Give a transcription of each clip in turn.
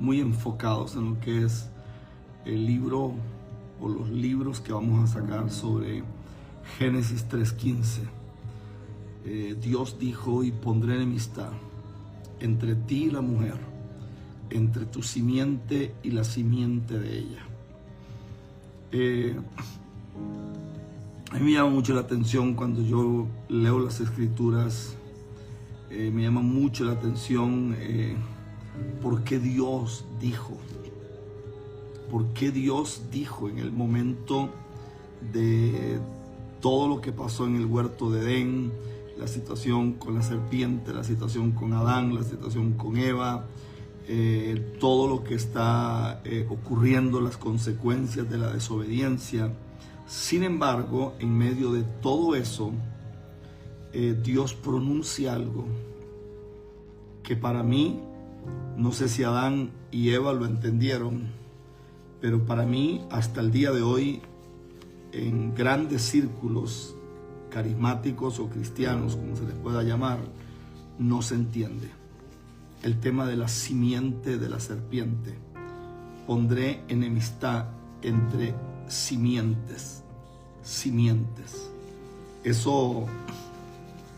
enfocados en lo que es el libro o los libros que vamos a sacar sobre Génesis 3:15. Dios dijo: y pondré enemistad entre ti y la mujer, entre tu simiente y la simiente de ella. A mí me llama mucho la atención cuando yo leo las escrituras, me llama mucho la atención por qué Dios dijo. ¿Por qué Dios dijo en el momento de todo lo que pasó en el huerto de Edén? La situación con la serpiente, la situación con Adán, la situación con Eva, todo lo que está ocurriendo, las consecuencias de la desobediencia. Sin embargo, en medio de todo eso, Dios pronuncia algo que para mí, no sé si Adán y Eva lo entendieron, pero para mí, hasta el día de hoy, en grandes círculos carismáticos o cristianos, como se les pueda llamar, no se entiende. El tema de la simiente de la serpiente. Pondré enemistad entre simientes. Eso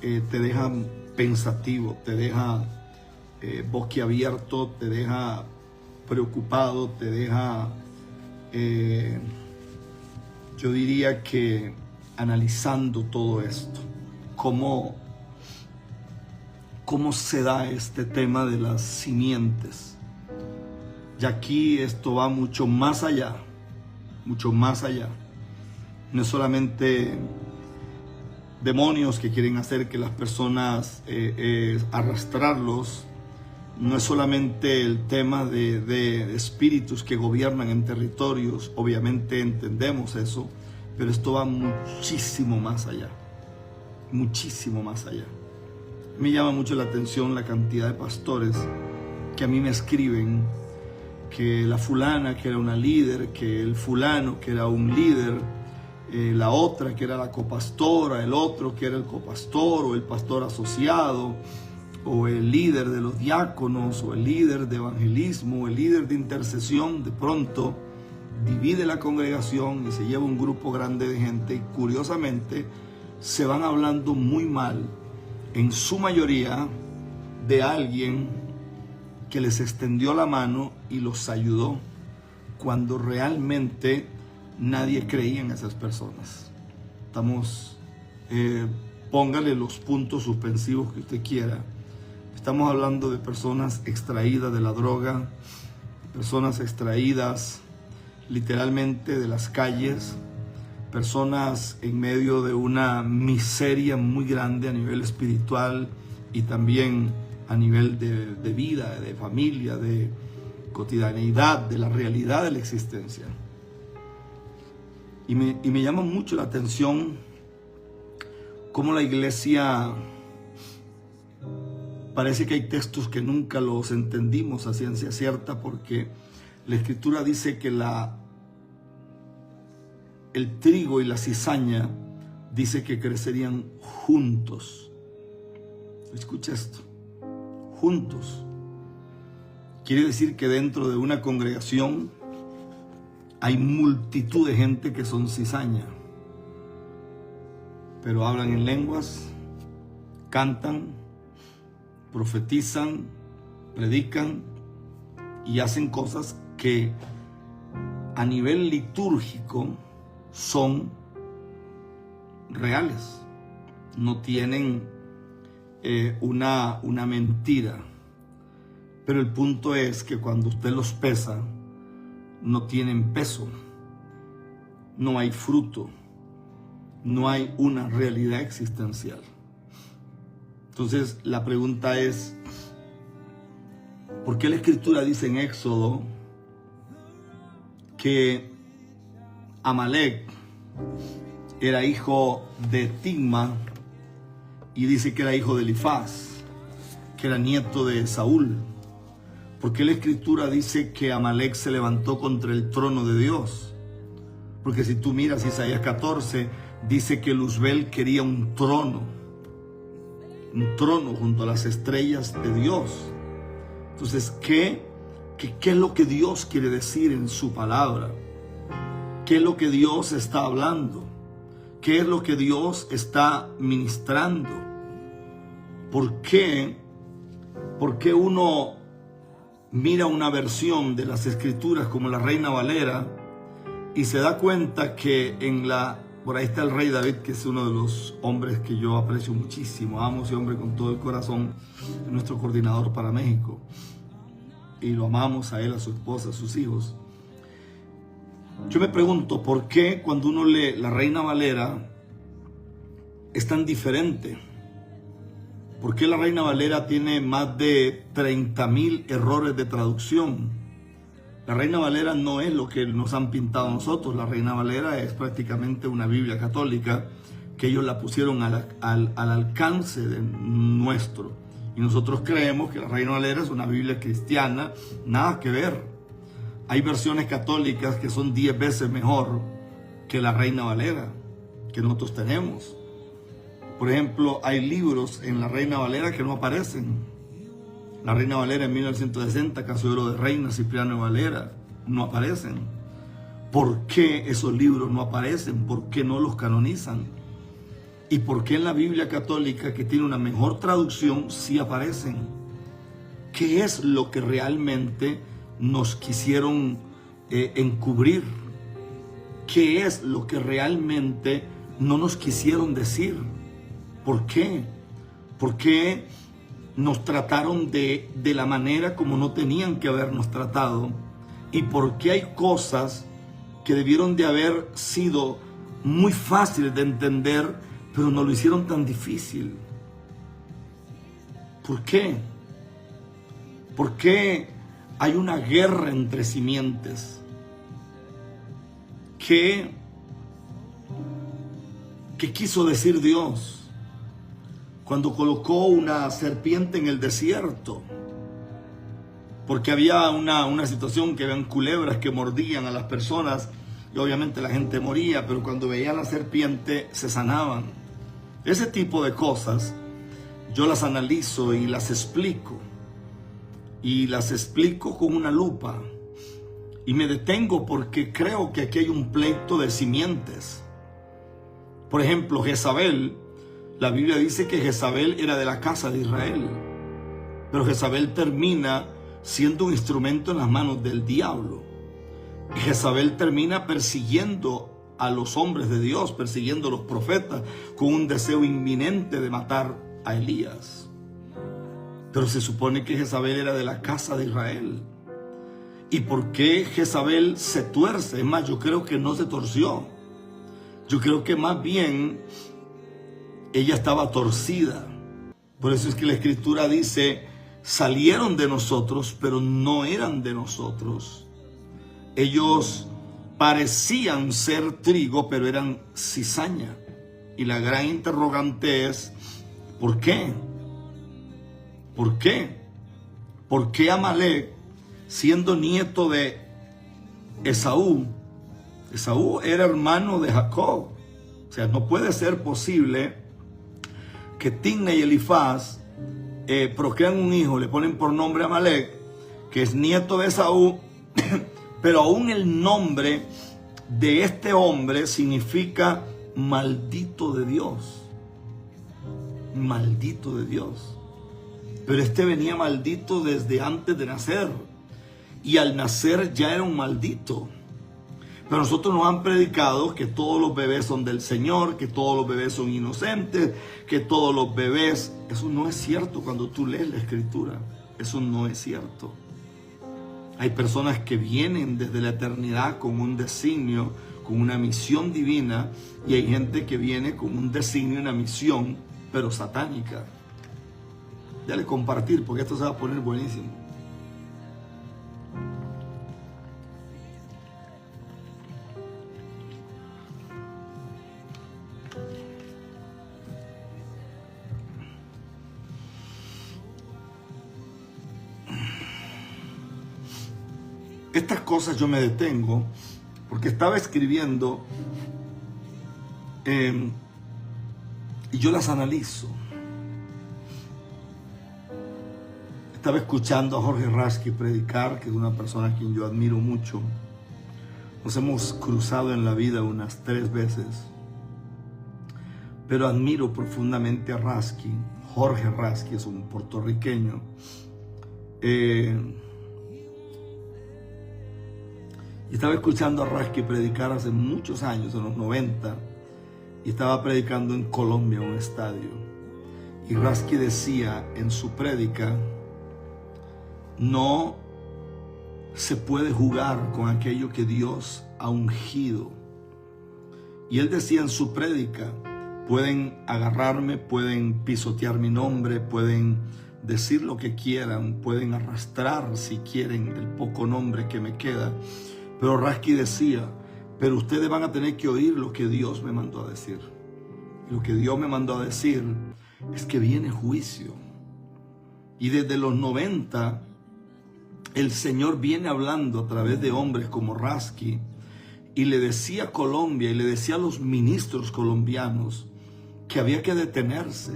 te deja pensativo, te deja boquiabierto, te deja preocupado, te deja, yo diría que analizando todo esto, cómo se da este tema de las simientes. Y aquí esto va mucho más allá, mucho más allá. No es solamente demonios que quieren hacer que las personas arrastrarlos, no es solamente el tema de espíritus que gobiernan en territorios, obviamente entendemos eso, pero esto va muchísimo más allá, muchísimo más allá. Me llama mucho la atención la cantidad de pastores que a mí me escriben que la fulana que era una líder, que el fulano que era un líder, la otra que era la copastora, el otro que era el copastor o el pastor asociado, o el líder de los diáconos, o el líder de evangelismo, o el líder de intercesión. De pronto divide la congregación y se lleva un grupo grande de gente, y curiosamente se van hablando muy mal, en su mayoría, de alguien que les extendió la mano y los ayudó, cuando realmente nadie creía en esas personas. Póngale los puntos suspensivos que usted quiera. Estamos hablando de personas extraídas de la droga, personas extraídas literalmente de las calles, personas en medio de una miseria muy grande a nivel espiritual y también a nivel de vida, de familia, de cotidianeidad, de la realidad de la existencia. Y me llama mucho la atención cómo la iglesia, parece que hay textos que nunca los entendimos a ciencia cierta, porque la escritura dice que el trigo y la cizaña dice que crecerían juntos. Escucha esto, juntos. Quiere decir que dentro de una congregación hay multitud de gente que son cizaña, pero hablan en lenguas, cantan, profetizan, predican y hacen cosas que a nivel litúrgico son reales, no tienen una mentira. Pero el punto es que cuando usted los pesa, no tienen peso, no hay fruto, no hay una realidad existencial. Entonces la pregunta es, ¿por qué la escritura dice en Éxodo que Amalek era hijo de Tigma y dice que era hijo de Elifaz, que era nieto de Saúl? ¿Por qué la escritura dice que Amalek se levantó contra el trono de Dios? Porque si tú miras Isaías 14, dice que Luzbel quería un trono junto a las estrellas de Dios. Entonces, ¿qué qué es lo que Dios quiere decir en su palabra, qué es lo que Dios está hablando, qué es lo que Dios está ministrando. ¿Por qué uno mira una versión de las Escrituras como la Reina Valera y se da cuenta que por ahí está el rey David, que es uno de los hombres que yo aprecio muchísimo, amo ese hombre con todo el corazón, es nuestro coordinador para México, y lo amamos a él, a su esposa, a sus hijos? Yo me pregunto, ¿por qué cuando uno lee la Reina Valera es tan diferente? ¿Por qué la Reina Valera tiene más de 30,000 errores de traducción? La Reina Valera no es lo que nos han pintado a nosotros. La Reina Valera es prácticamente una Biblia católica que ellos la pusieron al alcance de nuestro. Y nosotros creemos que la Reina Valera es una Biblia cristiana. Nada que ver. Hay versiones católicas que son 10 veces mejor que la Reina Valera que nosotros tenemos. Por ejemplo, hay libros en la Reina Valera que no aparecen. La Reina Valera en 1960, Caso de Oro de Reina, Cipriano de Valera, no aparecen. ¿Por qué esos libros no aparecen? ¿Por qué no los canonizan? ¿Y por qué en la Biblia católica, que tiene una mejor traducción, sí aparecen? ¿Qué es lo que realmente nos quisieron encubrir? ¿Qué es lo que realmente no nos quisieron decir? ¿Por qué? ¿Por qué nos trataron de la manera como no tenían que habernos tratado? ¿Y por qué hay cosas que debieron de haber sido muy fáciles de entender, pero nos lo hicieron tan difícil? ¿Por qué? ¿Por qué hay una guerra entre simientes? ¿Qué quiso decir Dios cuando colocó una serpiente en el desierto? Porque había una situación que habían culebras que mordían a las personas y obviamente la gente moría, pero cuando veían la serpiente se sanaban. Ese tipo de cosas yo las analizo y las explico. Y las explico con una lupa. Y me detengo porque creo que aquí hay un pleito de simientes. Por ejemplo, Jezabel. La Biblia dice que Jezabel era de la casa de Israel, pero Jezabel termina siendo un instrumento en las manos del diablo. Y Jezabel termina persiguiendo a los hombres de Dios, persiguiendo a los profetas, con un deseo inminente de matar a Elías. Pero se supone que Jezabel era de la casa de Israel. ¿Y por qué Jezabel se tuerce? Es más, yo creo que no se torció. Yo creo que más bien ella estaba torcida. Por eso es que la Escritura dice, salieron de nosotros, pero no eran de nosotros. Ellos parecían ser trigo, pero eran cizaña. Y la gran interrogante es, ¿por qué? ¿Por qué? ¿Por qué Amalek, siendo nieto de Esaú era hermano de Jacob? O sea, no puede ser posible que Timna y Elifaz procrean un hijo, le ponen por nombre Amalek, que es nieto de Esaú, pero aún el nombre de este hombre significa maldito de Dios. Maldito de Dios. Pero este venía maldito desde antes de nacer. Y al nacer ya era un maldito. Pero nosotros nos han predicado que todos los bebés son del Señor, que todos los bebés son inocentes, que todos los bebés... Eso no es cierto cuando tú lees la Escritura. Eso no es cierto. Hay personas que vienen desde la eternidad con un designio, con una misión divina, y hay gente que viene con un designio y una misión, pero satánica. Dale compartir porque esto se va a poner buenísimo. Estas cosas yo me detengo porque estaba escribiendo y yo las analizo. Estaba escuchando a Jorge Rasky predicar, que es una persona a quien yo admiro mucho. Nos hemos cruzado en la vida unas 3 veces, pero admiro profundamente a Rasky. Jorge Rasky es un puertorriqueño. Y estaba escuchando a Rasky predicar hace muchos años, en los 90, y estaba predicando en Colombia, en un estadio. Y Rasky decía en su prédica: no se puede jugar con aquello que Dios ha ungido. Y él decía en su prédica: pueden agarrarme, pueden pisotear mi nombre, pueden decir lo que quieran, pueden arrastrar si quieren el poco nombre que me queda. Pero Rasky decía: pero ustedes van a tener que oír lo que Dios me mandó a decir. Y lo que Dios me mandó a decir es que viene juicio. Y desde los 90, el Señor viene hablando a través de hombres como Rasky, y le decía a Colombia y le decía a los ministros colombianos que había que detenerse,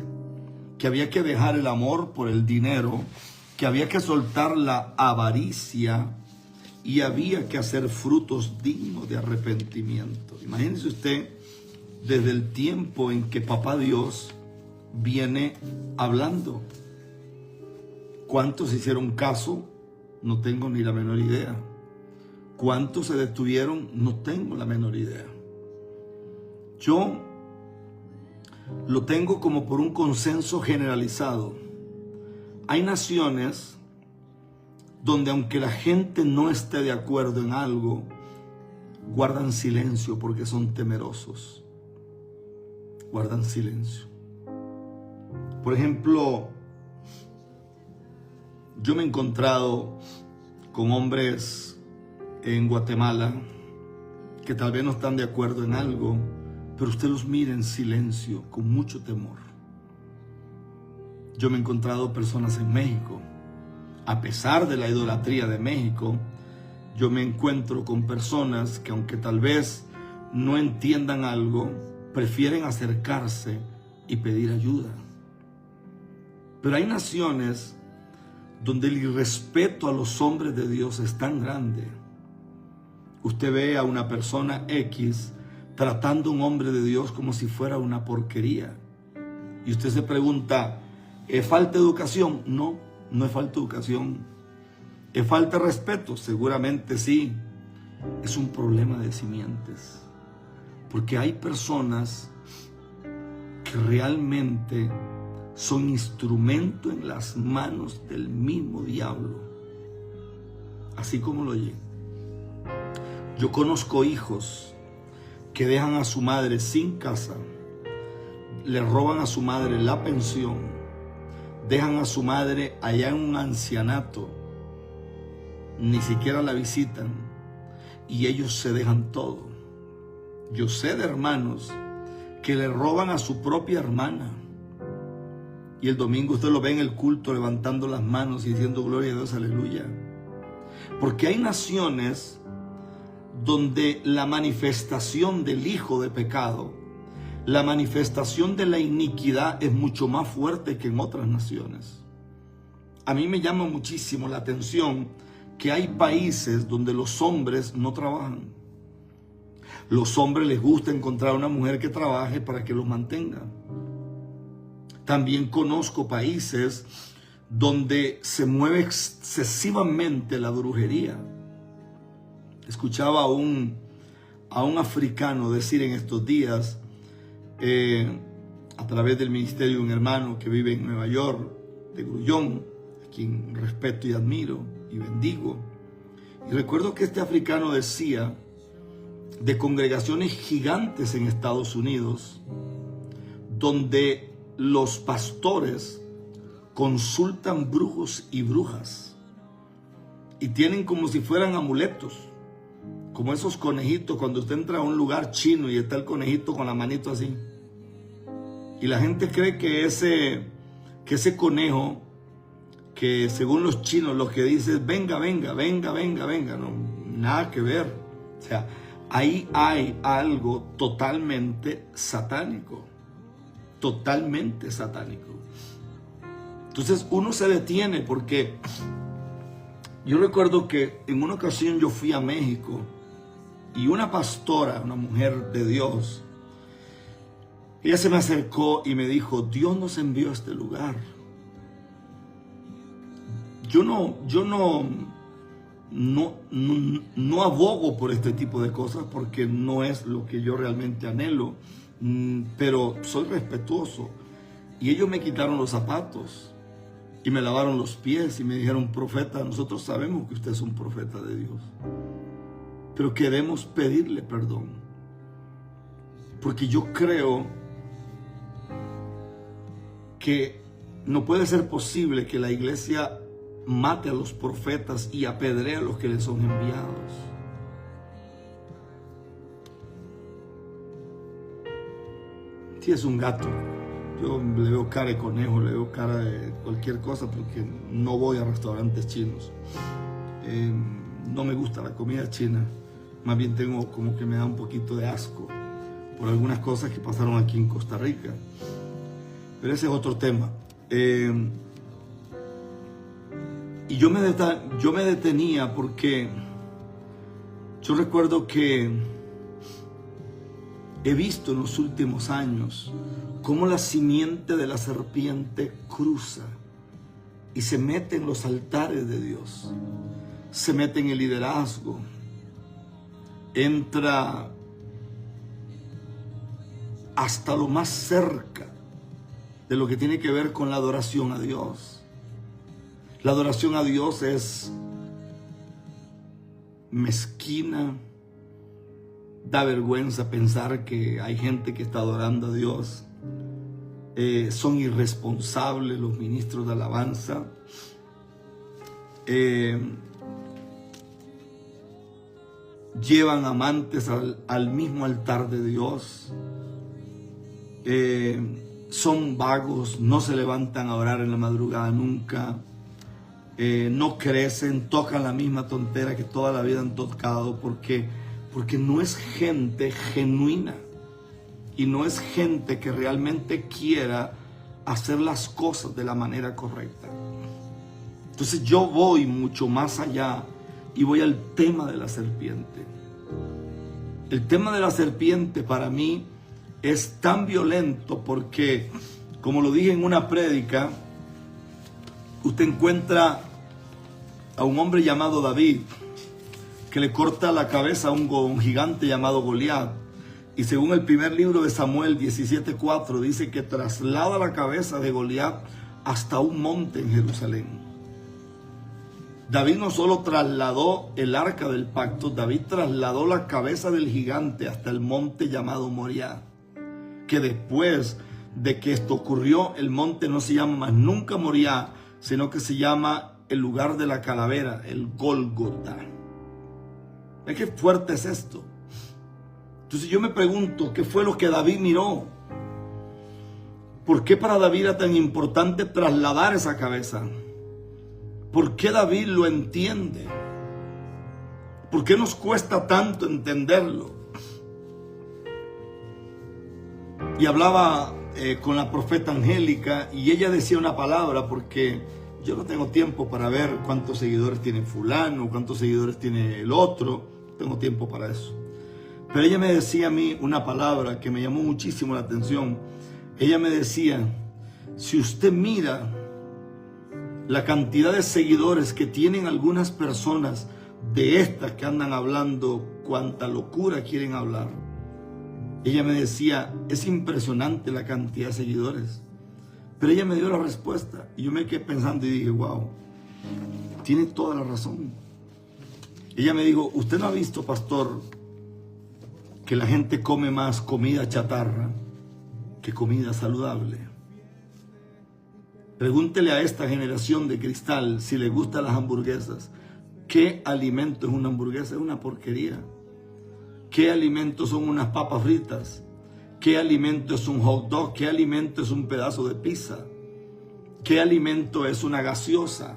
que había que dejar el amor por el dinero, que había que soltar la avaricia y había que hacer frutos dignos de arrepentimiento. Imagínese usted, desde el tiempo en que Papá Dios viene hablando. ¿Cuántos hicieron caso? No tengo ni la menor idea. ¿Cuántos se detuvieron? No tengo la menor idea. Yo lo tengo como por un consenso generalizado. Hay naciones donde, aunque la gente no esté de acuerdo en algo, guardan silencio porque son temerosos. Guardan silencio. Por ejemplo, yo me he encontrado con hombres en Guatemala que tal vez no están de acuerdo en algo, pero usted los mira en silencio, con mucho temor. Yo me he encontrado personas en México. A pesar de la idolatría de México, yo me encuentro con personas que, aunque tal vez no entiendan algo, prefieren acercarse y pedir ayuda. Pero hay naciones donde el irrespeto a los hombres de Dios es tan grande. Usted ve a una persona X tratando a un hombre de Dios como si fuera una porquería. Y usted se pregunta, ¿es falta de educación? No, no es falta de educación. ¿Es falta de respeto? Seguramente sí. Es un problema de simientes. Porque hay personas que realmente son instrumento en las manos del mismo diablo. Así como lo oyen. Yo conozco hijos que dejan a su madre sin casa, le roban a su madre la pensión, dejan a su madre allá en un ancianato, ni siquiera la visitan, y ellos se dejan todo. Yo sé de hermanos que le roban a su propia hermana, y el domingo usted lo ve en el culto levantando las manos y diciendo gloria a Dios, aleluya. Porque hay naciones donde la manifestación del hijo de pecado, la manifestación de la iniquidad es mucho más fuerte que en otras naciones. A mí me llama muchísimo la atención que hay países donde los hombres no trabajan. Los hombres les gusta encontrar una mujer que trabaje para que los mantenga. También conozco países donde se mueve excesivamente la brujería. Escuchaba a un africano decir en estos días, a través del ministerio de un hermano que vive en Nueva York, de Grullón, a quien respeto y admiro y bendigo. Y recuerdo que este africano decía de congregaciones gigantes en Estados Unidos, donde los pastores consultan brujos y brujas y tienen como si fueran amuletos, como esos conejitos cuando usted entra a un lugar chino y está el conejito con la manito así, y la gente cree que ese conejo, que según los chinos lo que dice es venga, venga, venga, venga, venga, no, nada que ver. O sea, ahí hay algo totalmente satánico. Totalmente satánico. Entonces uno se detiene porque yo recuerdo que en una ocasión yo fui a México y una pastora, una mujer de Dios, ella se me acercó y me dijo, Dios nos envió a este lugar. Yo no abogo por este tipo de cosas porque no es lo que yo realmente anhelo, pero soy respetuoso. Y ellos me quitaron los zapatos y me lavaron los pies y me dijeron, profeta, nosotros sabemos que usted es un profeta de Dios, pero queremos pedirle perdón, porque yo creo que no puede ser posible que la iglesia mate a los profetas y apedree a los que les son enviados. Si es un gato, yo le veo cara de conejo, le veo cara de cualquier cosa porque no voy a restaurantes chinos. No me gusta la comida china, más bien tengo como que me da un poquito de asco por algunas cosas que pasaron aquí en Costa Rica. Pero ese es otro tema. Y yo me detenía porque yo recuerdo que he visto en los últimos años cómo la simiente de la serpiente cruza y se mete en los altares de Dios, se mete en el liderazgo, entra hasta lo más cerca de lo que tiene que ver con la adoración a Dios. La adoración a Dios es mezquina, da vergüenza pensar que hay gente que está adorando a Dios. Son irresponsables los ministros de alabanza. Llevan amantes al mismo altar de Dios. Son vagos, no se levantan a orar en la madrugada nunca. No crecen, tocan la misma tontera que toda la vida han tocado porque no es gente genuina y no es gente que realmente quiera hacer las cosas de la manera correcta. Entonces yo voy mucho más allá y voy al tema de la serpiente. El tema de la serpiente para mí es tan violento porque, como lo dije en una prédica, usted encuentra a un hombre llamado David que le corta la cabeza a un gigante llamado Goliat. Y según el primer libro de Samuel 17:4 dice que traslada la cabeza de Goliat hasta un monte en Jerusalén. David no solo trasladó el arca del pacto, David trasladó la cabeza del gigante hasta el monte llamado Moriah, que después de que esto ocurrió, el monte no se llama más nunca Moriah, sino que se llama el lugar de la calavera, el Gólgota. ¿Ves qué fuerte es esto? Entonces yo me pregunto, ¿qué fue lo que David miró? ¿Por qué para David era tan importante trasladar esa cabeza? ¿Por qué David lo entiende? ¿Por qué nos cuesta tanto entenderlo? Y hablaba con la profeta Angélica y ella decía una palabra, porque yo no tengo tiempo para ver cuántos seguidores tiene fulano, cuántos seguidores tiene el otro, no tengo tiempo para eso. Pero ella me decía a mí una palabra que me llamó muchísimo la atención. Ella me decía, si usted mira la cantidad de seguidores que tienen algunas personas de estas que andan hablando cuánta locura quieren hablar, ella me decía, es impresionante la cantidad de seguidores. Pero ella me dio la respuesta y yo me quedé pensando y dije, wow, tiene toda la razón. Ella me dijo, ¿usted no ha visto, pastor, que la gente come más comida chatarra que comida saludable? Pregúntele a esta generación de cristal si le gustan las hamburguesas. ¿Qué alimento es una hamburguesa? Es una porquería. ¿Qué alimento son unas papas fritas? ¿Qué alimento es un hot dog? ¿Qué alimento es un pedazo de pizza? ¿Qué alimento es una gaseosa?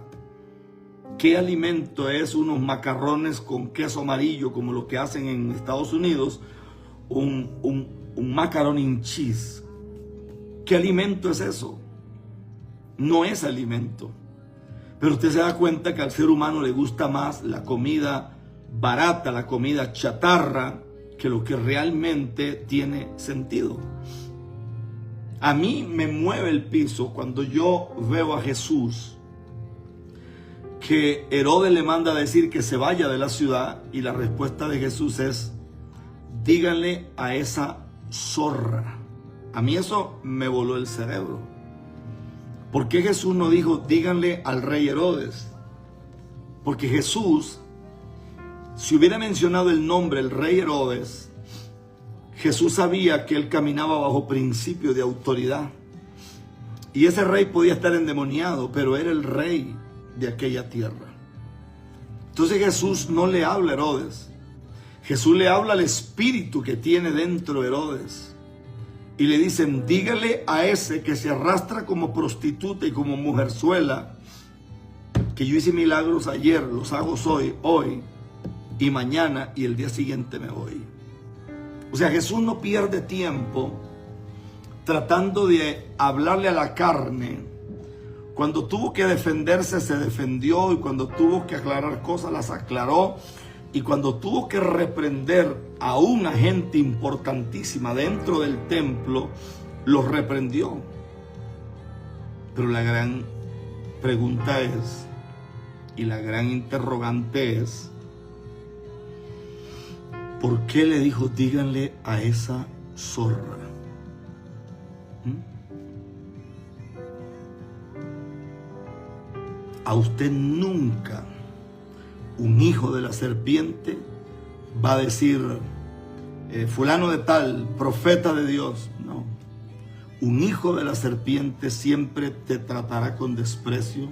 ¿Qué alimento es unos macarrones con queso amarillo como lo que hacen en Estados Unidos? Un macaroni and cheese. ¿Qué alimento es eso? no es alimento. Pero usted se da cuenta que al ser humano le gusta más la comida barata, la comida chatarra, que lo que realmente tiene sentido. A mí me mueve el piso cuando yo veo a Jesús, que Herodes le manda a decir que se vaya de la ciudad, y la respuesta de Jesús es: díganle a esa zorra. A mí eso me voló el cerebro. ¿Por qué Jesús no dijo díganle al rey Herodes? Porque Jesús, si hubiera mencionado el nombre el rey Herodes, Jesús sabía que él caminaba bajo principio de autoridad. Y ese rey podía estar endemoniado, pero era el rey de aquella tierra. Entonces Jesús no le habla a Herodes. Jesús le habla al espíritu que tiene dentro Herodes. Y le dicen: dígale a ese que se arrastra como prostituta y como mujerzuela, que yo hice milagros ayer, los hago hoy y mañana, y el día siguiente me voy. O sea, Jesús no pierde tiempo tratando de hablarle a la carne. Cuando tuvo que defenderse, se defendió, y cuando tuvo que aclarar cosas, las aclaró. Y cuando tuvo que reprender a una gente importantísima dentro del templo, los reprendió. Pero la gran pregunta es, y la gran interrogante es, ¿por qué le dijo díganle a esa zorra? A usted nunca un hijo de la serpiente va a decir fulano de tal, profeta de Dios. No. Un hijo de la serpiente siempre te tratará con desprecio.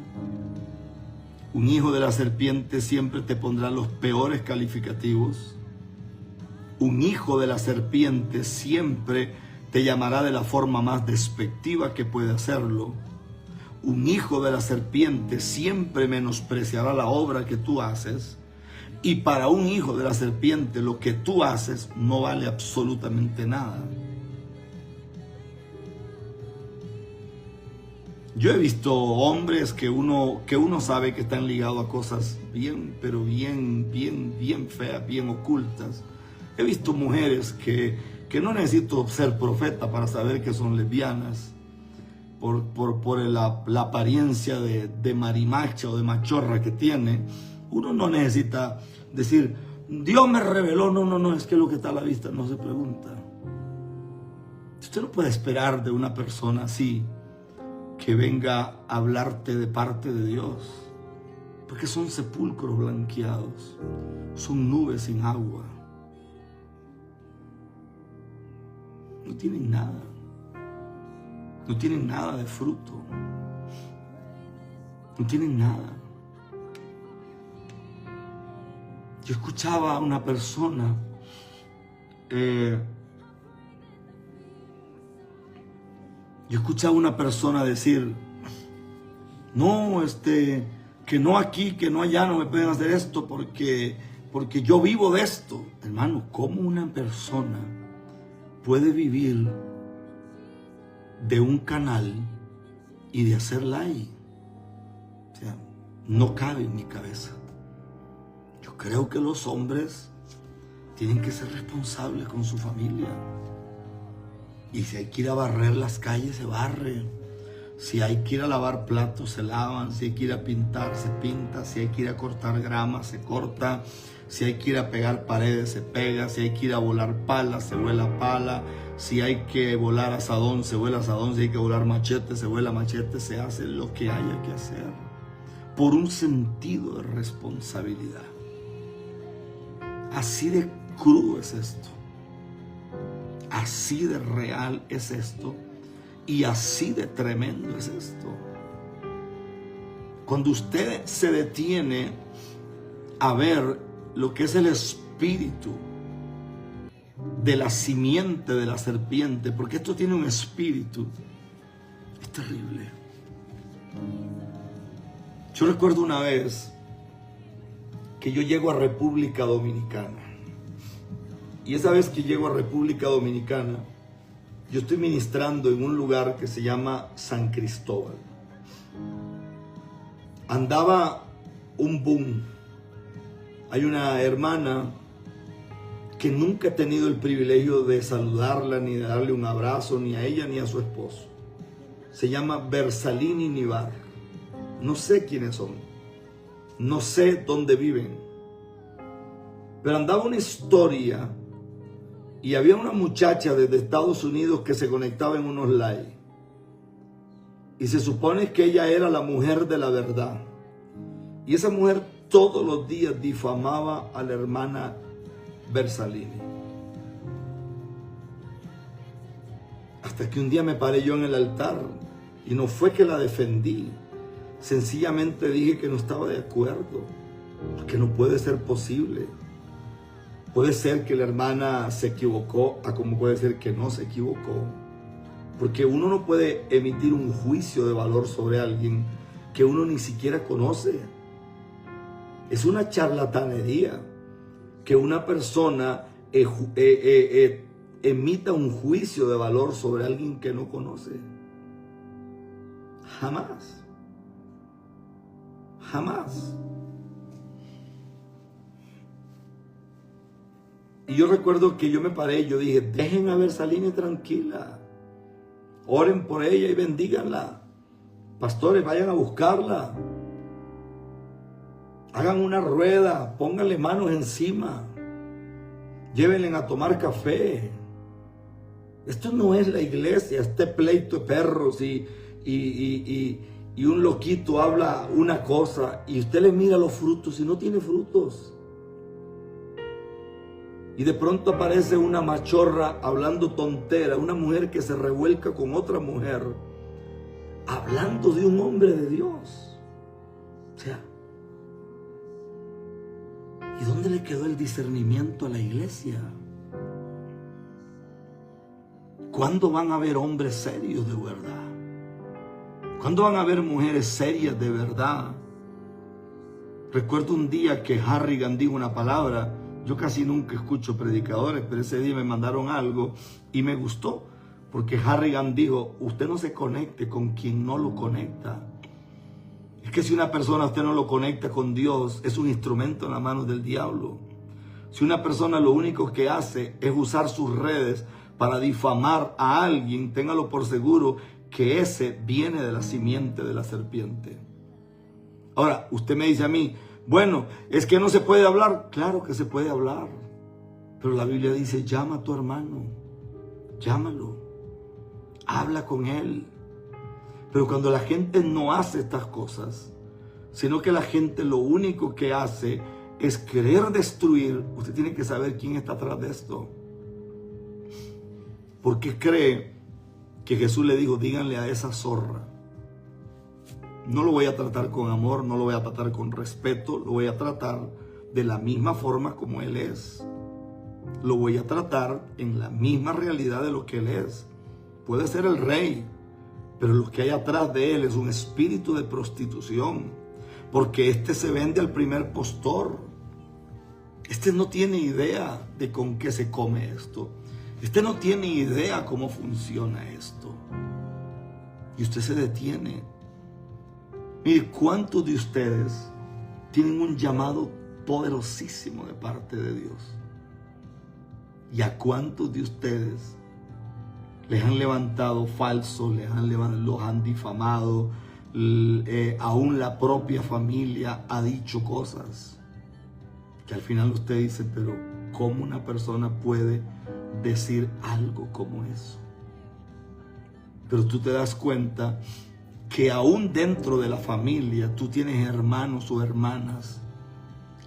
Un hijo de la serpiente siempre te pondrá los peores calificativos. Un hijo de la serpiente siempre te llamará de la forma más despectiva que puede hacerlo. Un hijo de la serpiente siempre menospreciará la obra que tú haces. Y para un hijo de la serpiente lo que tú haces no vale absolutamente nada. Yo he visto hombres que uno sabe que están ligados a cosas bien, pero bien feas, bien ocultas. He visto mujeres que no necesito ser profeta para saber que son lesbianas. Por la apariencia de marimacha o de machorra que tiene, uno no necesita decir Dios me reveló. No, es que lo que está a la vista no se pregunta. Usted no puede esperar de una persona así que venga a hablarte de parte de Dios, porque son sepulcros blanqueados, son nubes sin agua, no tienen nada. No tienen nada de fruto. No tienen nada. Yo escuchaba a una persona decir, no, que no aquí, que no allá, no me pueden hacer esto porque yo vivo de esto. Hermano, ¿cómo una persona puede vivir de un canal y de hacer live? O sea, no cabe en mi cabeza. Yo creo que los hombres tienen que ser responsables con su familia. Y si hay que ir a barrer las calles, se barre. Si hay que ir a lavar platos, se lavan. Si hay que ir a pintar, se pinta. Si hay que ir a cortar grama, se corta. Si hay que ir a pegar paredes, se pega. Si hay que ir a volar pala, se vuela pala. Si hay que volar asadón, se vuela asadón. Si hay que volar machete, se vuela machete. Se hace lo que haya que hacer, por un sentido de responsabilidad. Así de crudo es esto. Así de real es esto. Y así de tremendo es esto. Cuando usted se detiene a ver lo que es el espíritu de la simiente de la serpiente, porque esto tiene un espíritu, es terrible. Yo recuerdo una vez que yo llego a República Dominicana, y esa vez que llego a República Dominicana, yo estoy ministrando en un lugar que se llama San Cristóbal. andaba un boom. Hay una hermana que nunca he tenido el privilegio de saludarla, ni de darle un abrazo, ni a ella ni a su esposo. Se llama Bersalini Nivar. No sé quiénes son, no sé dónde viven, pero andaba una historia y había una muchacha desde Estados Unidos que se conectaba en unos live. Y se supone que ella era la mujer de la verdad. Y esa mujer todos los días difamaba a la hermana Bersalini. Hasta que un día me paré yo en el altar y no fue que la defendí. Sencillamente dije que no estaba de acuerdo. Porque no puede ser posible. Puede ser que la hermana se equivocó, como puede ser que no se equivocó. Porque uno no puede emitir un juicio de valor sobre alguien que uno ni siquiera conoce. Es una charlatanería que una persona emita un juicio de valor sobre alguien que no conoce. Jamás. Jamás. Y yo recuerdo que yo me paré y yo dije, dejen a Bersalini tranquila. Oren por ella y bendíganla. Pastores, vayan a buscarla. Hagan una rueda, pónganle manos encima. Llévenla a tomar café. Esto no es la iglesia, este pleito de perros y un loquito habla una cosa y usted le mira los frutos y no tiene frutos. Y de pronto aparece una machorra hablando tontera, una mujer que se revuelca con otra mujer, hablando de un hombre de Dios. O sea, ¿y dónde le quedó el discernimiento a la iglesia? ¿Cuándo van a haber hombres serios de verdad? ¿Cuándo van a haber mujeres serias de verdad? Recuerdo un día que Harrigan dijo una palabra. Yo casi nunca escucho predicadores, pero ese día me mandaron algo y me gustó. Porque Harrigan dijo, usted no se conecte con quien no lo conecta. Es que si una persona usted no lo conecta con Dios, es un instrumento en las manos del diablo. Si una persona lo único que hace es usar sus redes para difamar a alguien, téngalo por seguro que ese viene de la simiente de la serpiente. Ahora, usted me dice a mí, bueno, es que no se puede hablar. Claro que se puede hablar. Pero la Biblia dice, llama a tu hermano. Llámalo. Habla con él. Pero cuando la gente no hace estas cosas, sino que la gente lo único que hace es querer destruir, usted tiene que saber quién está atrás de esto. Porque cree que Jesús le dijo, díganle a esa zorra. No lo voy a tratar con amor, no lo voy a tratar con respeto, lo voy a tratar de la misma forma como Él es. Lo voy a tratar en la misma realidad de lo que Él es. Puede ser el rey, pero lo que hay atrás de Él es un espíritu de prostitución, porque este se vende al primer postor. Este no tiene idea de con qué se come esto. Este no tiene idea cómo funciona esto. Y usted se detiene. Mire, ¿cuántos de ustedes tienen un llamado poderosísimo de parte de Dios? ¿Y a cuántos de ustedes les han levantado falsos, los han difamado? Aún la propia familia ha dicho cosas que al final usted dice, pero ¿cómo una persona puede decir algo como eso? Pero tú te das cuenta que aún dentro de la familia tú tienes hermanos o hermanas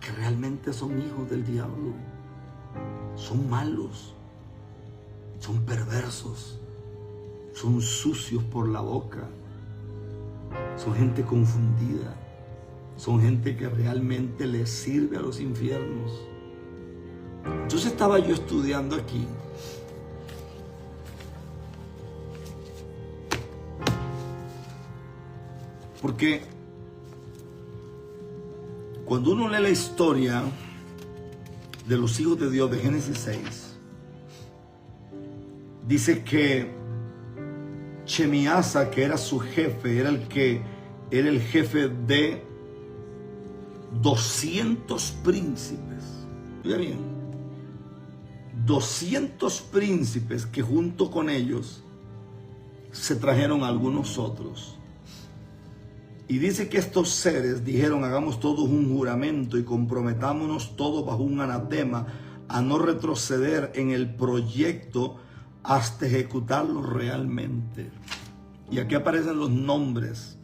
que realmente son hijos del diablo. Son malos, son perversos, son sucios por la boca, son gente confundida, son gente que realmente le sirve a los infiernos. Entonces estaba yo estudiando aquí. Porque cuando uno lee la historia de los hijos de Dios de Génesis 6, dice que Shemiasa, que era su jefe, era el jefe de 200 príncipes. Oiga bien, 200 príncipes que junto con ellos se trajeron a algunos otros. Y dice que estos seres dijeron: hagamos todos un juramento y comprometámonos todos bajo un anatema a no retroceder en el proyecto hasta ejecutarlo realmente. Y aquí aparecen los nombres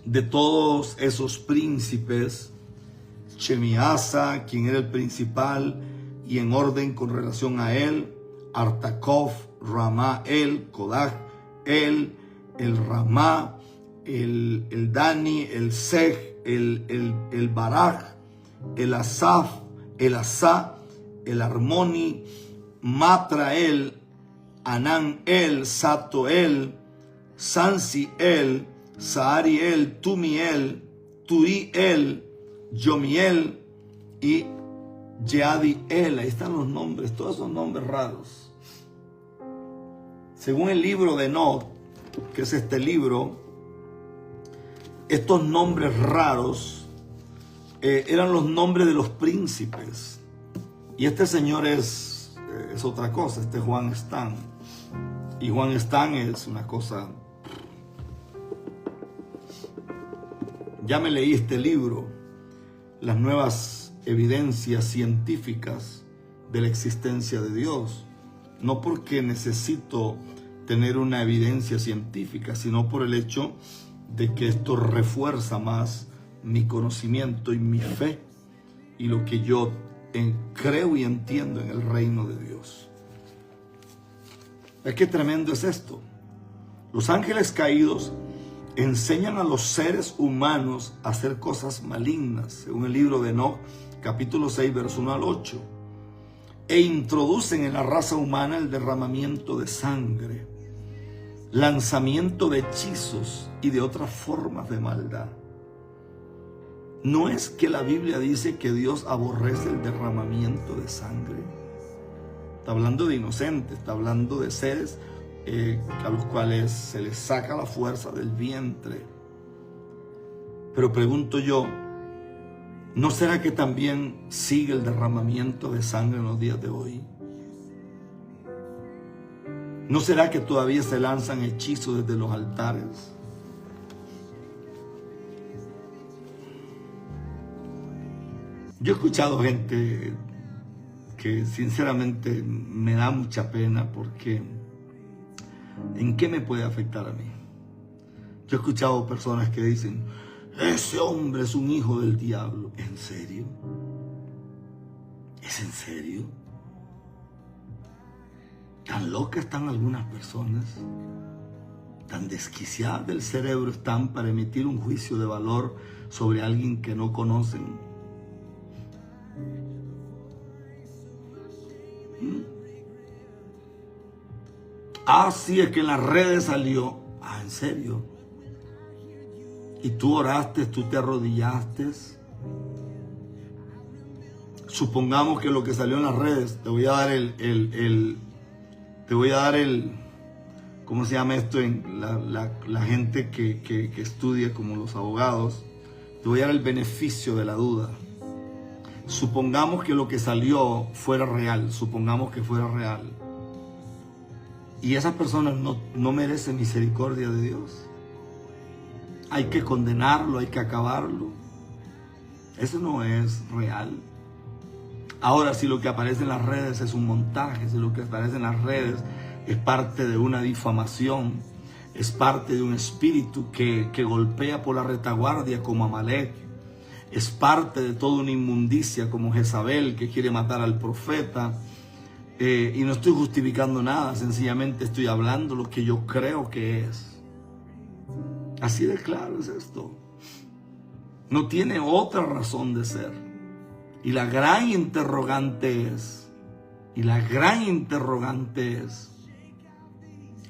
de todos esos príncipes. Shemiasa, quien era el principal, y en orden con relación a él, Artacof, Ramá, Kodaj, el Ramá, el Dani, el Sej, el Baraj, el Asaf, el Asá, el Armoni, Matrael, Anán-el, Satoel, Sansi-el, Saari-el, Tumiel, Turi-el, Yomiel y Jeadi-el. Ahí están los nombres, todos esos nombres raros. Según el libro de Enoch, que es este libro, estos nombres raros eran los nombres de los príncipes. Y este señor es otra cosa, este Juan Stan. Y Juan Stan es una cosa... Ya me leí este libro, las nuevas evidencias científicas de la existencia de Dios. No porque necesito tener una evidencia científica, sino por el hecho de que esto refuerza más mi conocimiento y mi fe y lo que yo creo y entiendo en el reino de Dios. ¿Qué tremendo es esto? Los ángeles caídos enseñan a los seres humanos a hacer cosas malignas, según el libro de Enoch, capítulo 6, verso 1 al 8, e introducen en la raza humana el derramamiento de sangre, lanzamiento de hechizos y de otras formas de maldad. ¿No es que la Biblia dice que Dios aborrece el derramamiento de sangre? Está hablando de inocentes, está hablando de seres a los cuales se les saca la fuerza del vientre. Pero pregunto yo, ¿no será que también sigue el derramamiento de sangre en los días de hoy? ¿No será que todavía se lanzan hechizos desde los altares? Yo he escuchado gente que sinceramente me da mucha pena, porque ¿en qué me puede afectar a mí? Yo he escuchado personas que dicen: ese hombre es un hijo del diablo. ¿En serio? ¿Es en serio? Tan locas están algunas personas, tan desquiciadas del cerebro están para emitir un juicio de valor sobre alguien que no conocen. Sí, es que en las redes salió. ¿En serio? ¿Y tú oraste, tú te arrodillaste? Supongamos que lo que salió en las redes, te voy a dar ¿cómo se llama esto? En la gente que estudia, como los abogados, te voy a dar el beneficio de la duda. Supongamos que lo que salió fuera real, supongamos que fuera real. Y esa persona no merece misericordia de Dios. Hay que condenarlo, hay que acabarlo. Eso no es real. Ahora, si lo que aparece en las redes es un montaje, si lo que aparece en las redes es parte de una difamación, es parte de un espíritu que golpea por la retaguardia como Amalek, es parte de toda una inmundicia como Jezabel, que quiere matar al profeta, y no estoy justificando nada, sencillamente estoy hablando lo que yo creo que es. Así de claro es esto. No tiene otra razón de ser. Y la gran interrogante es,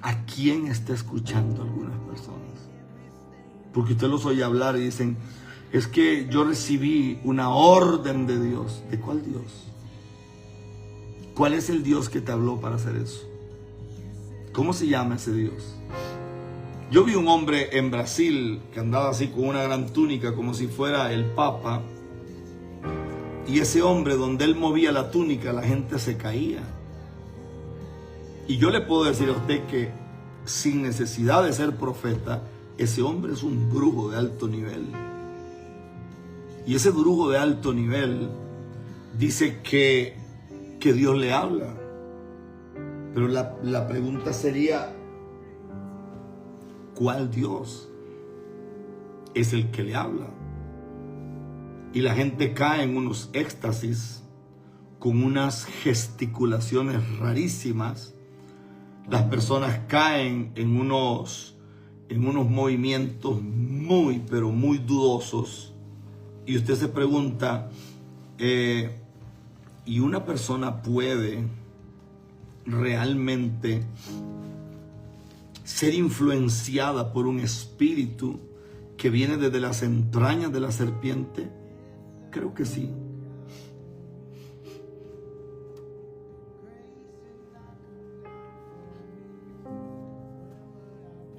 ¿a quién está escuchando algunas personas? Porque usted los oye hablar y dicen: es que yo recibí una orden de Dios. ¿De cuál Dios? ¿Cuál es el Dios que te habló para hacer eso? ¿Cómo se llama ese Dios? Yo vi un hombre en Brasil que andaba así con una gran túnica como si fuera el Papa. Y ese hombre, donde él movía la túnica, la gente se caía. Y yo le puedo decir a usted que sin necesidad de ser profeta, ese hombre es un brujo de alto nivel. Y ese brujo de alto nivel dice que Dios le habla. Pero la pregunta sería, ¿cuál Dios es el que le habla? Y la gente cae en unos éxtasis, con unas gesticulaciones rarísimas. Las personas caen en unos movimientos muy, pero muy dudosos. Y usted se pregunta, ¿y una persona puede realmente ser influenciada por un espíritu que viene desde las entrañas de la serpiente? Creo que sí.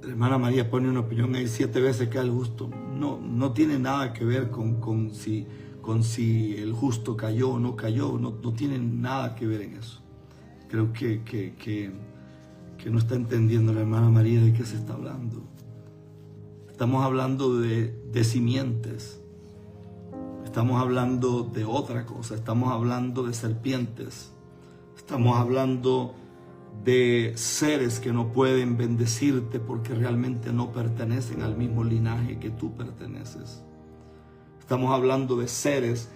La hermana María pone una opinión ahí: 7 veces cae el justo. No tiene nada que ver con si el justo cayó o no cayó. No tiene nada que ver en eso. Creo que no está entendiendo la hermana María de qué se está hablando. Estamos hablando de simientes. Estamos hablando de otra cosa. Estamos hablando de serpientes. Estamos hablando de seres que no pueden bendecirte porque realmente no pertenecen al mismo linaje que tú perteneces. Estamos hablando de seres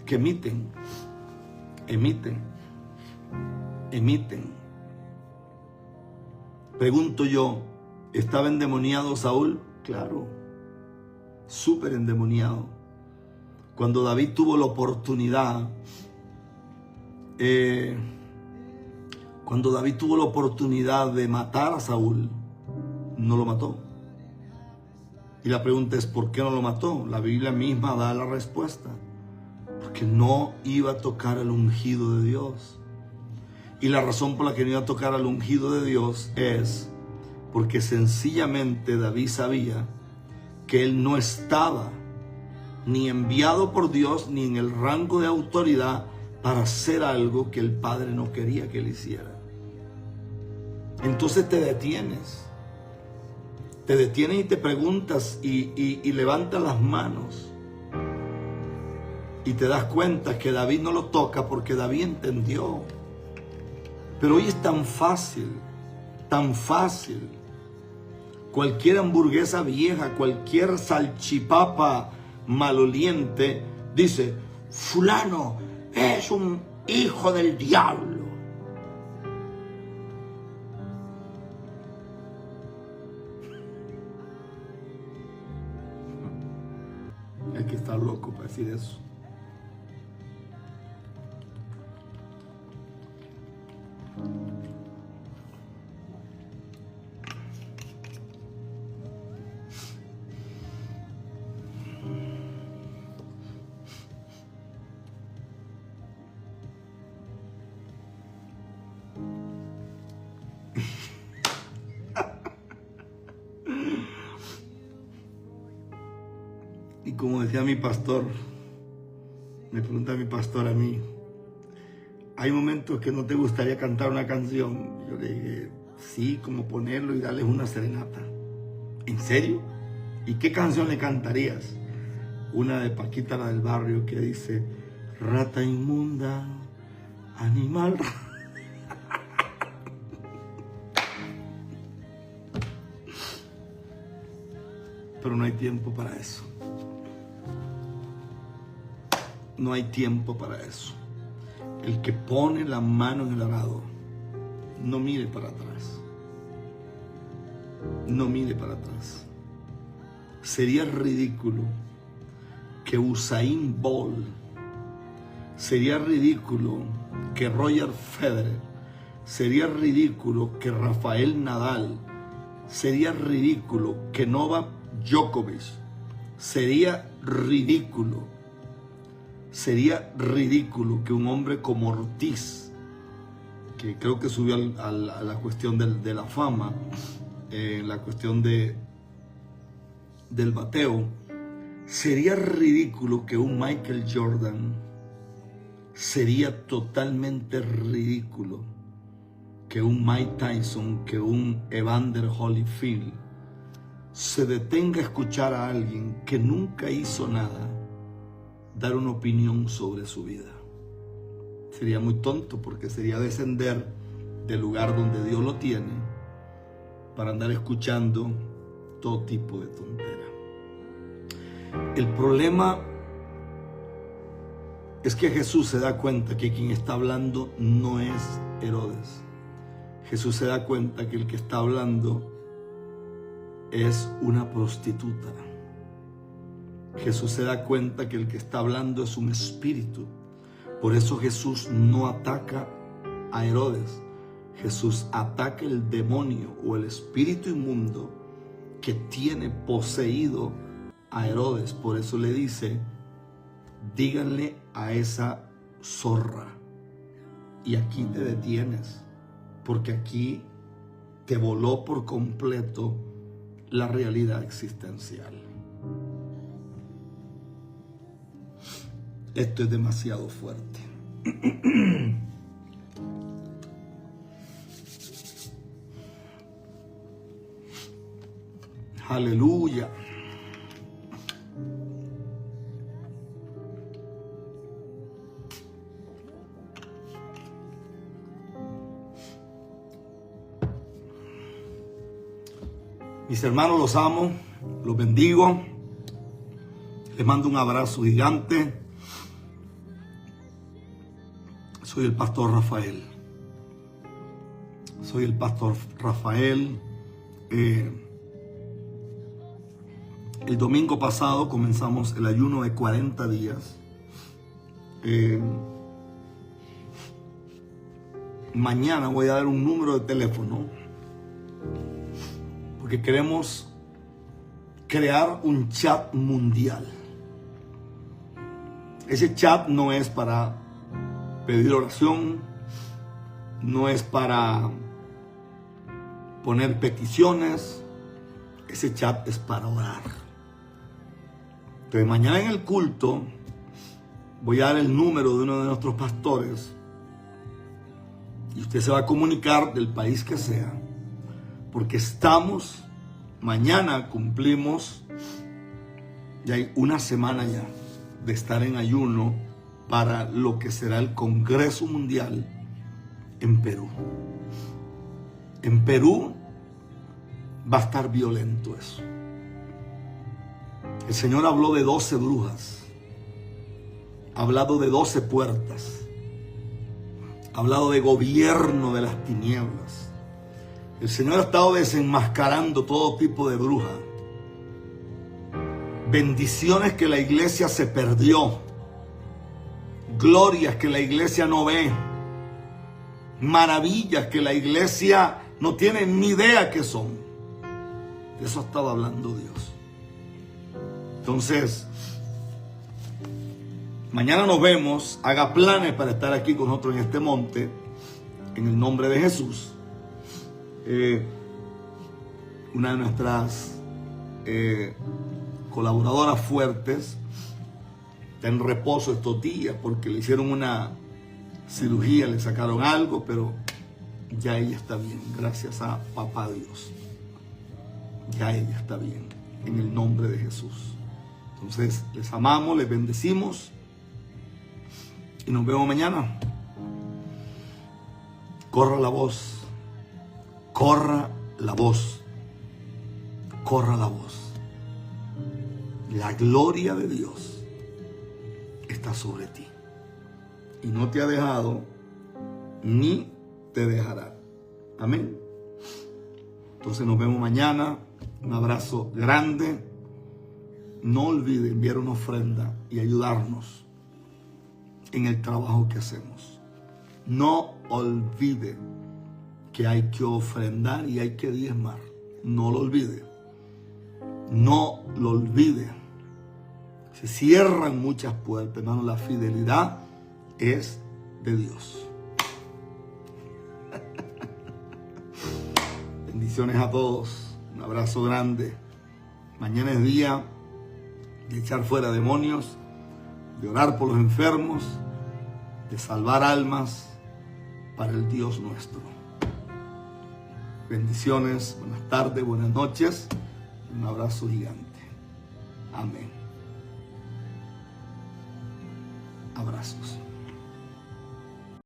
que emiten. Pregunto yo, ¿estaba endemoniado Saúl? Claro, súper endemoniado. Cuando David tuvo la oportunidad, de matar a Saúl, no lo mató. Y la pregunta es, ¿por qué no lo mató? La Biblia misma da la respuesta: porque no iba a tocar al ungido de Dios. Y la razón por la que no iba a tocar al ungido de Dios es porque sencillamente David sabía que él no estaba ni enviado por Dios ni en el rango de autoridad para hacer algo que el Padre no quería que él hiciera. Entonces te detienes y te preguntas y levantas las manos y te das cuenta que David no lo toca porque David entendió. Pero hoy es tan fácil. Cualquier hamburguesa vieja, cualquier salchipapa maloliente dice: fulano es un hijo del diablo. Hay que estar loco para decir eso. Y como decía mi pastor, me pregunta mi pastor a mí, ¿hay momentos que no te gustaría cantar una canción? Yo le dije, sí, como ponerlo y darles una serenata. ¿En serio? ¿Y qué canción le cantarías? Una de Paquita, la del barrio, que dice: rata inmunda, animal. Pero no hay tiempo para eso. No hay tiempo para eso. El que pone la mano en el arado, no mire para atrás. No mire para atrás. Sería ridículo que Usain Bolt, sería ridículo que Roger Federer, sería ridículo que Rafael Nadal, sería ridículo que Novak Djokovic, sería ridículo que un hombre como Ortiz que creo que subió a la cuestión de la fama, la cuestión del bateo. Sería ridículo que un Michael Jordan, sería totalmente ridículo que un Mike Tyson, que un Evander Holyfield se detenga a escuchar a alguien que nunca hizo nada dar una opinión sobre su vida. Sería muy tonto, porque sería descender del lugar donde Dios lo tiene para andar escuchando todo tipo de tonteras. El problema es que Jesús se da cuenta que quien está hablando no es Herodes. Jesús se da cuenta que el que está hablando es una prostituta. Jesús se da cuenta que el que está hablando es un espíritu. Por eso Jesús no ataca a Herodes. Jesús ataca el demonio o el espíritu inmundo que tiene poseído a Herodes. Por eso le dice: díganle a esa zorra, y aquí te detienes, porque aquí te voló por completo la realidad existencial. Esto es demasiado fuerte. Aleluya. Mis hermanos, los amo, los bendigo. Les mando un abrazo gigante. Soy el pastor Rafael. Soy el pastor Rafael. El domingo pasado comenzamos el ayuno de 40 días. Mañana voy a dar un número de teléfono, porque queremos crear un chat mundial. Ese chat no es para pedir oración, no es para poner peticiones. Ese chat es para orar. Entonces mañana en el culto voy a dar el número de uno de nuestros pastores, y usted se va a comunicar del país que sea, porque mañana cumplimos ya una semana ya de estar en ayuno para lo que será el Congreso Mundial en Perú. En Perú va a estar violento eso. El Señor habló de 12 brujas, ha hablado de 12 puertas, ha hablado de gobierno de las tinieblas. El Señor ha estado desenmascarando todo tipo de bruja. Bendiciones que la iglesia se perdió. Glorias que la iglesia no ve. Maravillas que la iglesia no tiene ni idea que son. De eso ha estado hablando Dios. Entonces, mañana nos vemos. Haga planes para estar aquí con nosotros en este monte, en el nombre de Jesús. Una de nuestras colaboradoras fuertes está en reposo estos días porque le hicieron una cirugía, le sacaron algo, pero ya ella está bien, gracias a Papá Dios. Ya ella está bien, en el nombre de Jesús. Entonces, les amamos, les bendecimos y nos vemos mañana. Corra la voz, corra la voz, corra la voz. La gloria de Dios está sobre ti y no te ha dejado ni te dejará. Amén. Entonces nos vemos mañana. Un abrazo grande. No olvide enviar una ofrenda y ayudarnos en el trabajo que hacemos. No olvide que hay que ofrendar y hay que diezmar. No lo olvide. No lo olvide. Se cierran muchas puertas, hermano. La fidelidad es de Dios. Bendiciones a todos. Un abrazo grande. Mañana es día de echar fuera demonios, de orar por los enfermos, de salvar almas para el Dios nuestro. Bendiciones, buenas tardes, buenas noches. Un abrazo gigante. Amén. Abrazos.